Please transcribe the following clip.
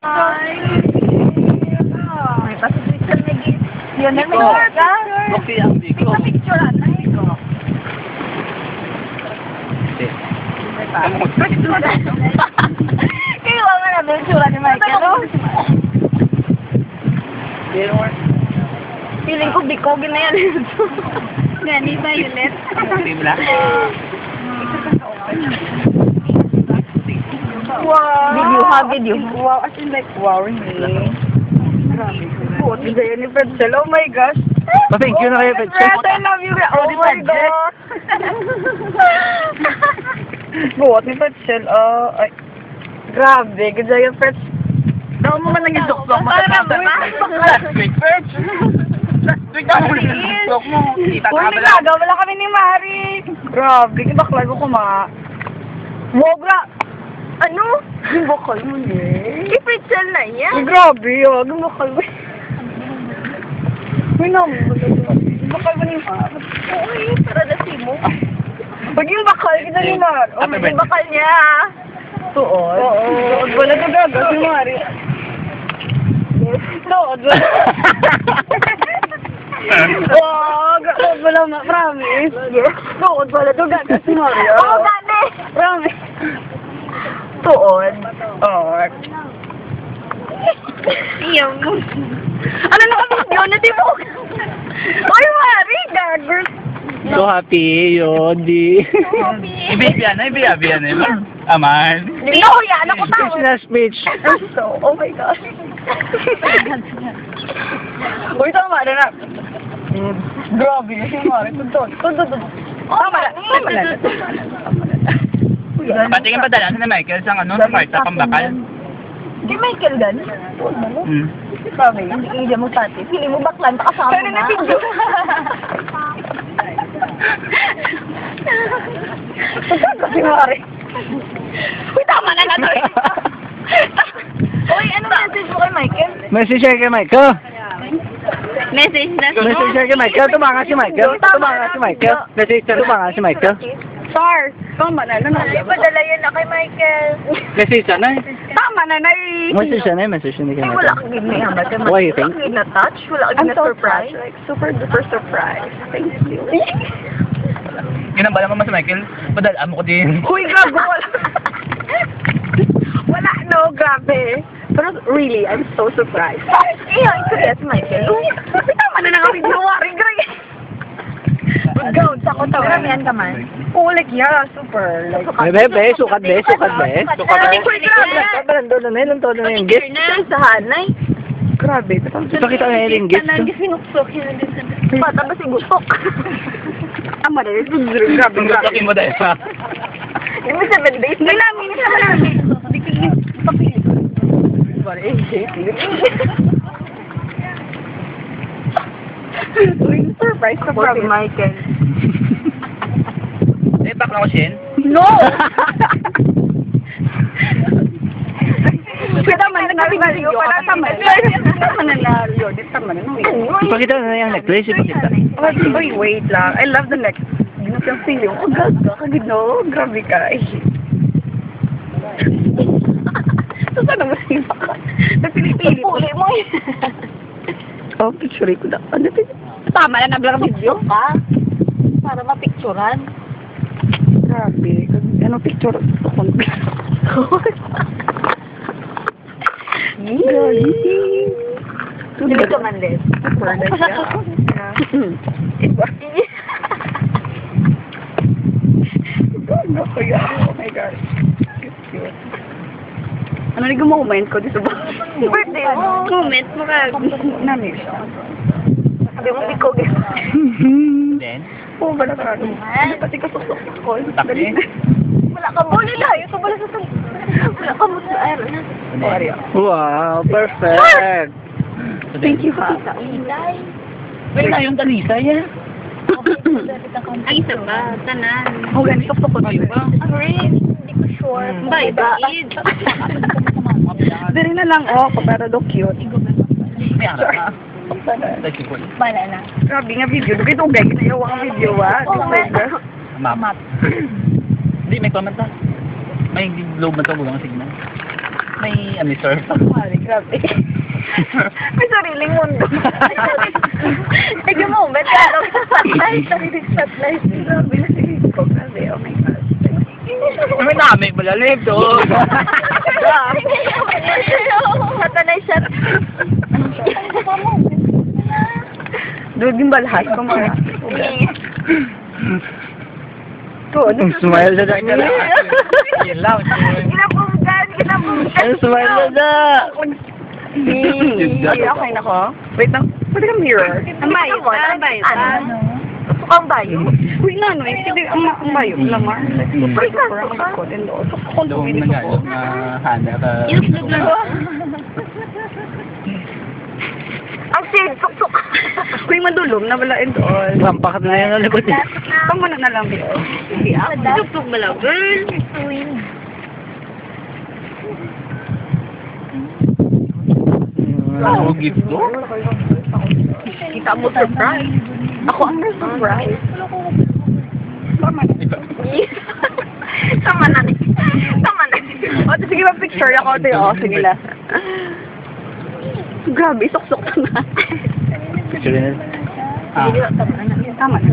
Ay. May pasipicture na git. Yun na may picture. Okay, ang diko. May picture na dito. Kaya wala na picture ni Michael. Feeling ko bikogin na yan. Gani Violet. Wow. Video ha, video. Wow, as in like, wow, really. Grabe. Buot ni Gaya ni Pedsel. Oh my gosh. Pa-thank you na kayo, Pedsel. I love you. Oh my God. Buot ni Pedsel. Ay. Grabe. Gaya yung Pedsel. Daw mo man nag-isok-sok mo. Last week, Peds. Last week ako nag-isok mo. Uy, nagagawa wala kami ni Mari. Grabe. Bakla ko kuma. Wow, ano? Yung bakal mo niya. Ipitsal na yan. Grabe, yung bakal mo. Uy, naman. Yung bakal mo niya. Uy, para na mo. Pag yung bakal, kita ni Mar. Oh, may bakal niya. Tuod? Oo. Tuod wala na gaga si Mari. Tuod wala. Tuod wala, promise. Tuod wala to gaga si Mari. Oo, gani. Promise. Tuod. Oo. Iyaw mo. Ano na kami yun? Hindi mo. Uy, Mari, gagos. So happy, yun, di. Ibibiyan na, ibibiyan na. Aman. No, yan ako tao. Speech na speech. So, oh my gosh. Uy, tama na na. Grabe, si Mari. Tundod. Tama na. Tama na. Patingin pa dala ni Michael sa ano, sa Marta Pambakal. Di Michael gan? Grabe. Hindi mo pati. Pili mo baklan, kasama Pero na. na-video. Tundod si Mari. Uy, tama na na to. Uy, ano message mo kay Michael? Message siya kay Michael. Message na Message siya kay Michael. Tumanga si Michael. Tumanga si Michael. Message siya, tumanga si Michael. Star. Tama na. Ay, padala yun na kay Michael. Message siya na. Tama na na. Message siya na. Message siya ni kay Ay, Michael. wala kang gini hamat. Why you think? Wala kang na-touch. Wala kang I'm so na-surprise. surprised. Like, super duper surprise. Thank you. Ginambala mo si Michael. Padala mo ko din. Uy, grabe. Wala. Wala, no. Grabe. Pero really, I'm so surprised. Iyan, serious, Michael. Uy, tama na nga video. Wari, gray. Go, sa ko to. Maramihan ka man. Oh, like, yeah, super. Like, Bebe, sukat be, sukat be. Sukat be. Uy, grabe. Nandun na yun, nandun na yung gift. Sa hanay. grabe. Ipakita na yung gift. Tanan, gisinukso. Pata ba si Gusok? Ama na yun. Grabe, grabe. Gustokin mo dahil ha. Yung 7 days. Hindi namin, hindi namin. Hindi kaya papilit. Surprise ka Si Michael. Eh, back na ko siya. No! Kita man na video para tama. Tama na na yun. Tama na. Ipakita na yung necklace. Ipakita. Uy, wait lang. I love the next. Ginap yung feeling. Oh, gaga. Kagino. Grabe ka. So, sana masipa ka? Napili-pili ko. Puli mo yun. Oh, picture ko na. Ano ito? Tama na nablang video ka. Para mapicturan. Grabe. Ano picture? Hindi ka man din. Super nice siya. Oh my God. Ano nang moment ko dito ba? Birthday mo. Moment mo ka. Nami siya. Sabi mo, di ko Then? Oo, ba na ka? Pati ka susok ko. Takli? wala ka mo. Layo ka pala sa tag. Wala ka mo sa air. Sorry. Wow, perfect. Thank you, ha. Wait na yung Talisa yan. Ay, isa ba? Tanan. Oh, ganito pa ko na Ayun ba? Rin. Hindi ko sure. Bye, bye. Dari na lang, oh, pero do cute. May anak ka. Thank you po. Bala na. Grabe nga video. Dugay ito, gaya ginawa ang video, ha. Map. Hindi, may comment na. May globe na ito, bulang signal. may surf. Mari, grabe. May sariling mundo. Take a moment. Spotlight. Spotlight. Grabe na si ko. Grabe, oh my God. May dami, malalim to. Satanay siya. Doon yung balhas ko mga. Smile na na. Yun lang. Ginapunggan. Smile na. Okay na ko? Wait lang. Pwede kang mirror. Ang bayo. Ang bayo. Gusto kang bayo? Uy, ano eh. Sige, ang bayo. Lamar. Uy, super ang ikot. Doon na nga yung hana ka. Ang shade, suk-suk. Uy, madulom na wala and all. Rampak na yan ang likod. Tama na lang, Bio. Hindi ako. Suk-suk mo lang, girl. Ano gift ko? Kita mo surprise. Ako ang na-surprise. Tama na. Tama na. Tama na. O, sige ba picture ako? O, sige na. Grabe, sok-sok na. Picture na. Ah. Tama na. Tama na.